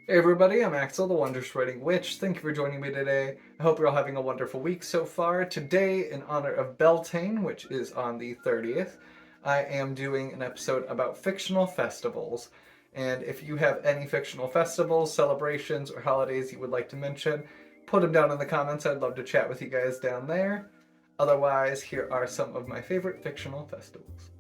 Hey everybody, I'm Axel, the Wondrous Writing Witch. Thank you for joining me today. I hope you're all having a wonderful week so far. Today, in honor of Beltane, which is on the 30th, I am doing an episode about fictional festivals. And if you have any fictional festivals, celebrations, or holidays you would like to mention, put them down in the comments. I'd love to chat with you guys down there. Otherwise, here are some of my favorite fictional festivals.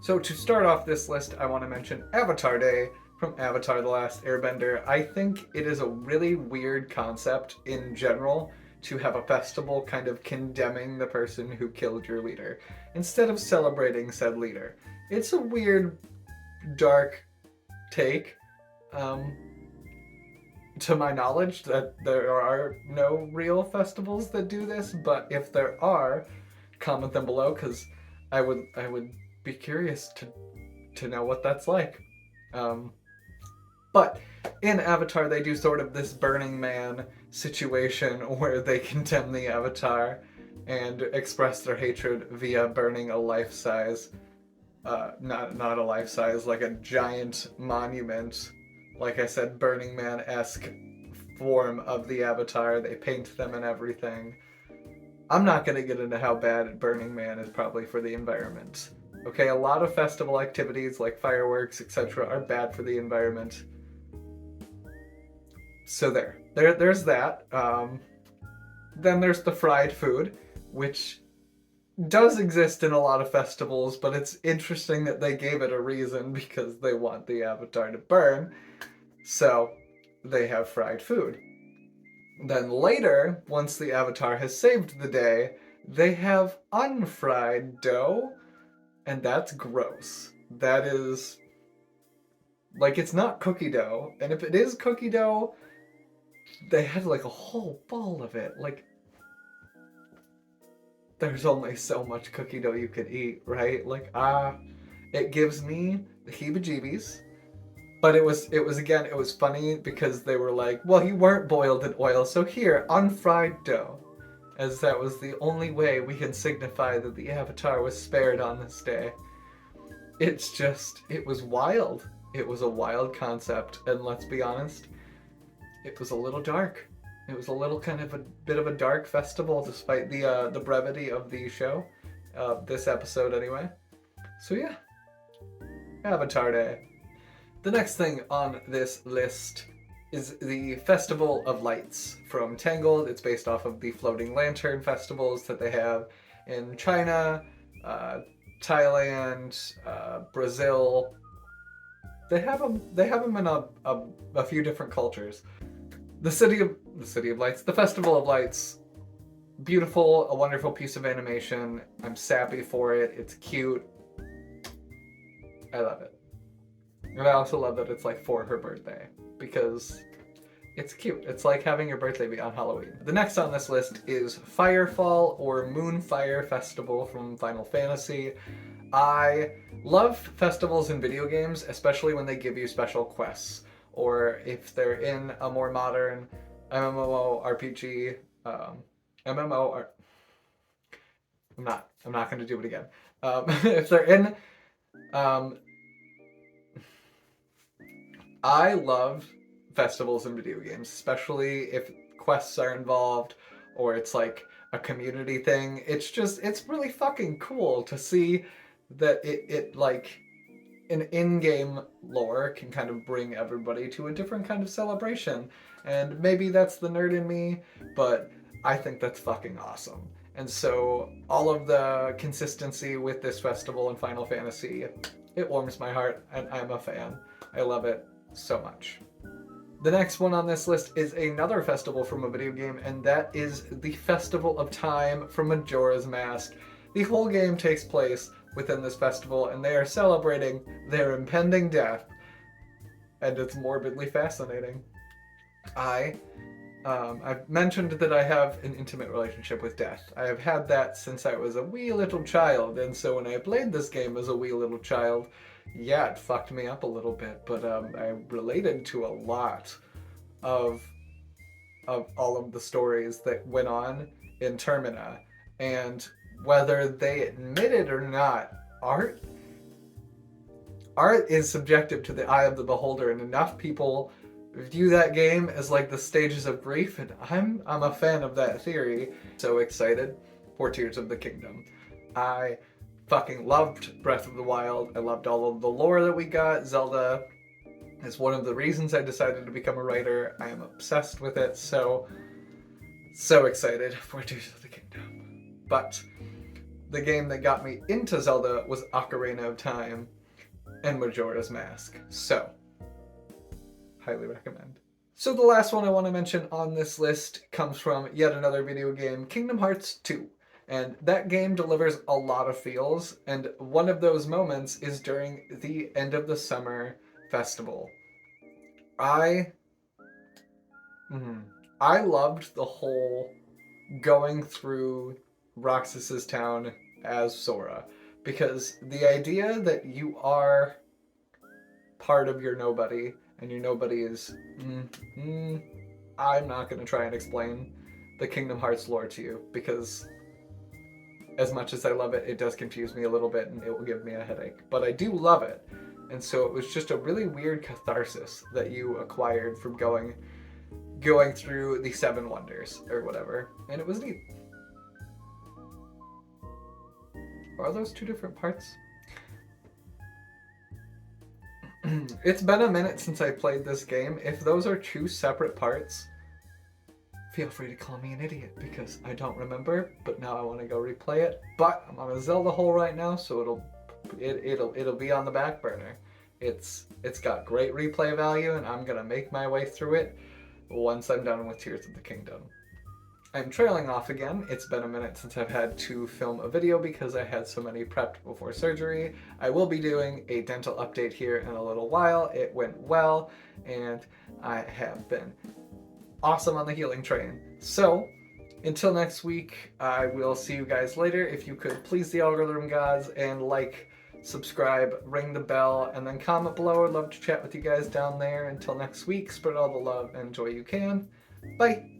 So to start off this list, I want to mention Avatar Day from Avatar The Last Airbender. I think it is a really weird concept in general to have a festival kind of condemning the person who killed your leader instead of celebrating said leader. It's a weird, dark take. To my knowledge, that there are no real festivals that do this, but if there are, comment them below because I would be curious to know what that's like. Um, but in Avatar, they do sort of this Burning Man situation where they condemn the Avatar and express their hatred via burning a life-size, not a life-size, like a giant monument. Like I said, Burning Man-esque form of the Avatar. They paint them and everything. I'm not going to get into how bad Burning Man is probably for the environment. Okay, a lot of festival activities like fireworks, etc., are bad for the environment. So there's that. Then there's the fried food, which does exist in a lot of festivals, but it's interesting that they gave it a reason because they want the Avatar to burn. So they have fried food. Then later, once the Avatar has saved the day, they have unfried dough, and that's gross. That is, like, it's not cookie dough, and if it is cookie dough, they had like a whole bowl of it. Like, there's only so much cookie dough you could eat, right? Like, it gives me the heebie-jeebies. But it was funny because they were like, well, you weren't boiled in oil, so here, unfried dough. As that was the only way we can signify that the Avatar was spared on this day. It's just, it was wild. It was a wild concept, and let's be honest, it was a little dark. It was a little kind of a bit of a dark festival, despite the brevity of the show, this episode anyway. So yeah, Avatar Day. The next thing on this list is the Festival of Lights from Tangled. It's based off of the floating lantern festivals that they have in China, Thailand, Brazil. They have them. They have them in a few different cultures. The city of lights, the Festival of Lights. Beautiful, a wonderful piece of animation. I'm sappy for it. It's cute. I love it. And I also love that it's like for her birthday because it's cute. It's like having your birthday be on Halloween. The next on this list is Firefall or Moonfire Festival from Final Fantasy. I love festivals in video games, especially when they give you special quests or if they're in a more modern MMORPG. MMO. I'm not going to do it again. If they're in I love festivals in video games, especially if quests are involved or it's like a community thing. It's really fucking cool to see that it like an in-game lore can kind of bring everybody to a different kind of celebration. And maybe that's the nerd in me, but I think that's fucking awesome. And so all of the consistency with this festival in Final Fantasy, it warms my heart, and I'm a fan. I love it so much. The next one on this list is another festival from a video game, and that is the Festival of Time from Majora's Mask. The whole game takes place within this festival, and they are celebrating their impending death, and it's morbidly fascinating. I've mentioned that I have an intimate relationship with death. I have had that since I was a wee little child, and so when I played this game as a wee little child, yeah, it fucked me up a little bit, but I related to a lot of of all of the stories that went on in Termina. And whether they admit it or not, art is subjective to the eye of the beholder, and enough people view that game as like the stages of grief, and I'm a fan of that theory. So excited for Tears of the Kingdom. I fucking loved Breath of the Wild. I loved all of the lore that we got. Zelda is one of the reasons I decided to become a writer. I am obsessed with it, so excited for Tears of the Kingdom. But the game that got me into Zelda was Ocarina of Time and Majora's Mask. So, highly recommend. So the last one I want to mention on this list comes from yet another video game, Kingdom Hearts 2. And that game delivers a lot of feels, and one of those moments is during the end of the summer festival. I loved the whole going through Roxas's town as Sora, because the idea that you are part of your nobody, and your nobody is I'm not going to try and explain the Kingdom Hearts lore to you, because as much as I love it, it does confuse me a little bit and it will give me a headache. But I do love it. And so it was just a really weird catharsis that you acquired from going through the 7 wonders or whatever. And it was neat. Are those 2 different parts? It's been a minute since I played this game. If those are 2 separate parts, feel free to call me an idiot because I don't remember, but now I want to go replay it. But I'm on a Zelda hole right now, so it'll be on the back burner. It's got great replay value, and I'm gonna make my way through it once I'm done with Tears of the Kingdom. I'm trailing off again. It's been a minute since I've had to film a video because I had so many prepped before surgery. I will be doing a dental update here in a little while. It went well, and I have been awesome on the healing train. So, until next week, I will see you guys later. If you could please the algorithm gods and like, subscribe, ring the bell, and then comment below. I'd love to chat with you guys down there. Until next week, spread all the love and joy you can. Bye!